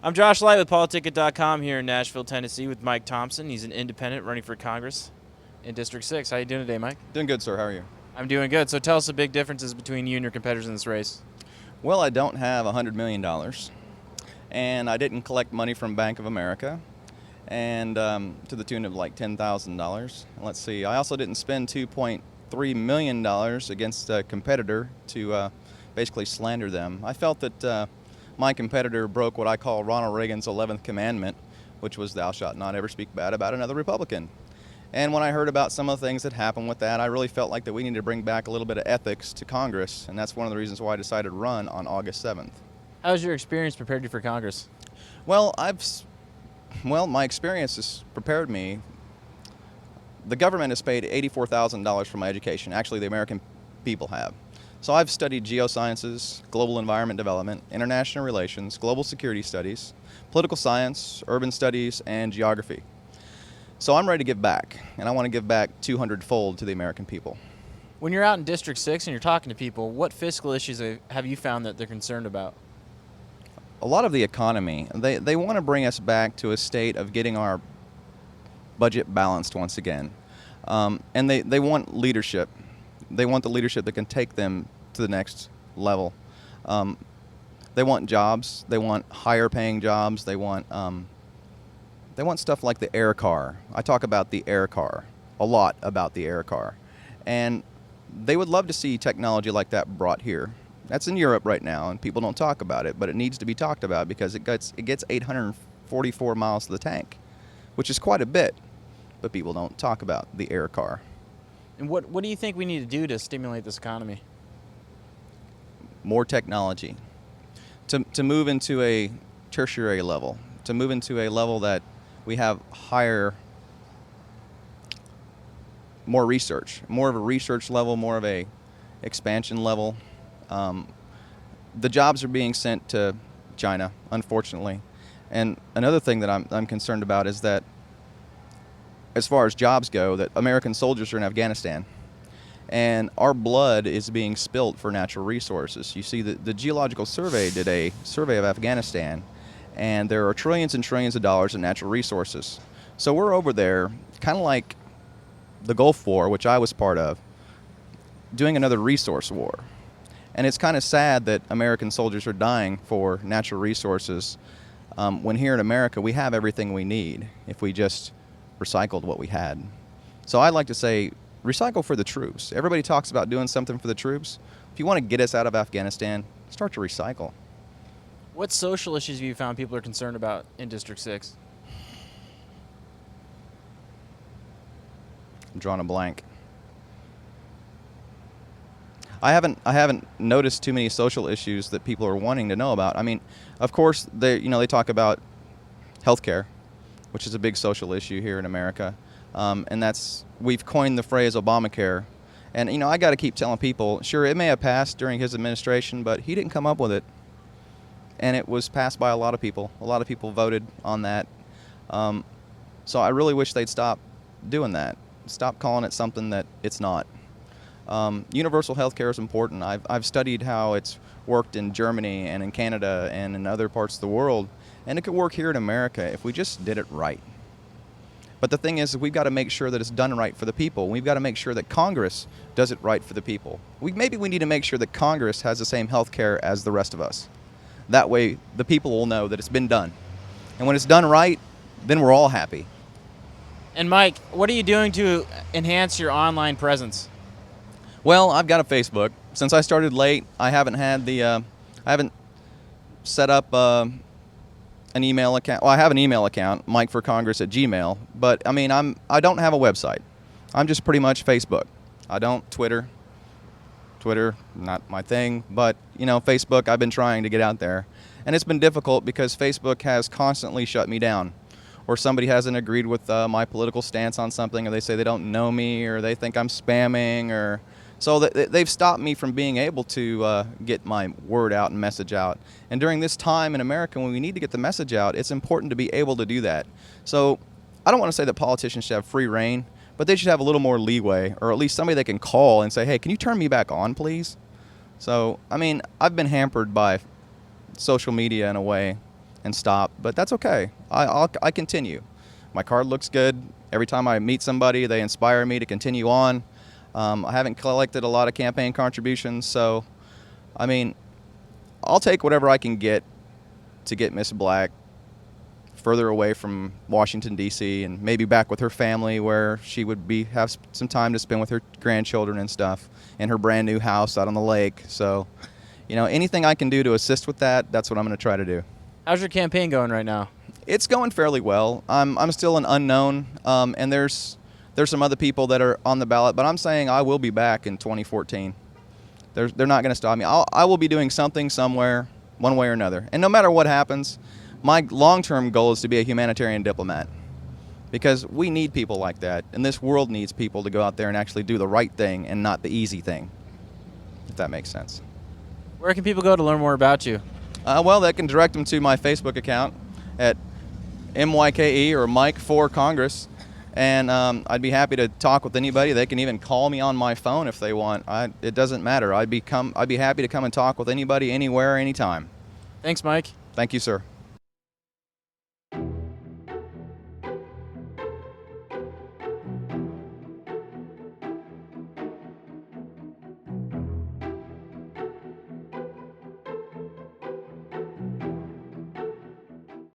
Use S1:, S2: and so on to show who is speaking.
S1: I'm Josh Light with PoliticIt.com here in Nashville, Tennessee with Mike Thompson. He's an independent running for Congress in District 6. How you doing today, Mike?
S2: Doing good, sir. How are you?
S1: I'm doing good. So tell us the big differences between you and your competitors in this race.
S2: Well, I don't have $100 million, and I didn't collect money from Bank of America, and to the tune of like $10,000. Let's see, I also didn't spend $2.3 million against a competitor to basically slander them. I felt that my competitor broke what I call Ronald Reagan's 11th commandment, which was thou shalt not ever speak bad about another Republican. And when I heard about some of the things that happened with that, I really felt like that we needed to bring back a little bit of ethics to Congress, and that's one of the reasons why I decided to run on August 7th.
S1: How's your experience prepared you for Congress?
S2: Well, my experience has prepared me. The government has paid $84,000 for my education. Actually, the American people have. So I've studied geosciences, global environment development, international relations, global security studies, political science, urban studies, and geography. So I'm ready to give back, and I want to give back 200-fold to the American people.
S1: When you're out in District 6 and you're talking to people, what fiscal issues have you found that they're concerned about?
S2: A lot of the economy. They want to bring us back to a state of getting our budget balanced once again. And they want leadership. They want the leadership that can take them to the next level. They want jobs. They want higher paying jobs. They want stuff like the air car. I talk about the air car, a lot about the air car. And they would love to see technology like that brought here. That's in Europe right now, and people don't talk about it, but it needs to be talked about because it gets 844 miles to the tank, which is quite a bit, but people don't talk about the air car.
S1: And what do you think we need to do to stimulate this economy?
S2: More technology. To move into a tertiary level, to move into a level that we have more research, more of a research level, more of a expansion level. The jobs are being sent to China, unfortunately. And another thing that I'm concerned about is that as far as jobs go, that American soldiers are in Afghanistan. And our blood is being spilt for natural resources. You see, the Geological Survey did a survey of Afghanistan, and there are trillions and trillions of dollars in natural resources. So we're over there, kind of like the Gulf War, which I was part of, doing another resource war. And it's kind of sad that American soldiers are dying for natural resources when here in America we have everything we need if we just recycled what we had. So I'd like to say, recycle for the troops. Everybody talks about doing something for the troops. If you want to get us out of Afghanistan, start to recycle.
S1: What social issues have you found people are concerned about in District 6?
S2: I'm drawing a blank. I haven't noticed too many social issues that people are wanting to know about. I mean, of course, they talk about healthcare, which is a big social issue here in America. And we've coined the phrase Obamacare. And, I got to keep telling people, sure, it may have passed during his administration, but he didn't come up with it. And it was passed by a lot of people. A lot of people voted on that. So I really wish they'd stop doing that. Stop calling it something that it's not. Universal health care is important. I've studied how it's worked in Germany and in Canada and in other parts of the world. And it could work here in America if we just did it right. But the thing is, we've got to make sure that it's done right for the people. We've got to make sure that Congress does it right for the people. Maybe we need to make sure that Congress has the same health care as the rest of us. That way, the people will know that it's been done. And when it's done right, then we're all happy.
S1: And Mike, what are you doing to enhance your online presence?
S2: Well, I've got a Facebook. Since I started late, I haven't set up an email account. Well, I have an email account, MikeForCongress@gmail. But I mean, I don't have a website. I'm just pretty much Facebook. I don't Twitter. Twitter, not my thing. But Facebook, I've been trying to get out there, and it's been difficult because Facebook has constantly shut me down, or somebody hasn't agreed with my political stance on something, or they say they don't know me, or they think I'm spamming, or so they've stopped me from being able to get my word out and message out. And during this time in America when we need to get the message out, it's important to be able to do that. So I don't want to say that politicians should have free reign, but they should have a little more leeway, or at least somebody they can call and say, hey, can you turn me back on, please? So, I mean, I've been hampered by social media in a way, and stop, but that's okay. I continue. My card looks good. Every time I meet somebody, they inspire me to continue on. I haven't collected a lot of campaign contributions, so, I mean, I'll take whatever I can get to get Miss Black further away from Washington, D.C., and maybe back with her family where she would have some time to spend with her grandchildren and stuff in her brand new house out on the lake. So, anything I can do to assist with that, that's what I'm going to try to do.
S1: How's your campaign going right now?
S2: It's going fairly well. I'm still an unknown, and there's some other people that are on the ballot, but I'm saying I will be back in 2014. They're not going to stop me. I will be doing something somewhere, one way or another. And no matter what happens, my long-term goal is to be a humanitarian diplomat, because we need people like that, and this world needs people to go out there and actually do the right thing and not the easy thing, if that makes sense.
S1: Where can people go to learn more about you?
S2: Well, they can direct them to my Facebook account at MYKE or Mike for Congress, and I'd be happy to talk with anybody. They can even call me on my phone if they want. It doesn't matter. I'd be happy to come and talk with anybody, anywhere, anytime.
S1: Thanks, Mike.
S2: Thank you, sir.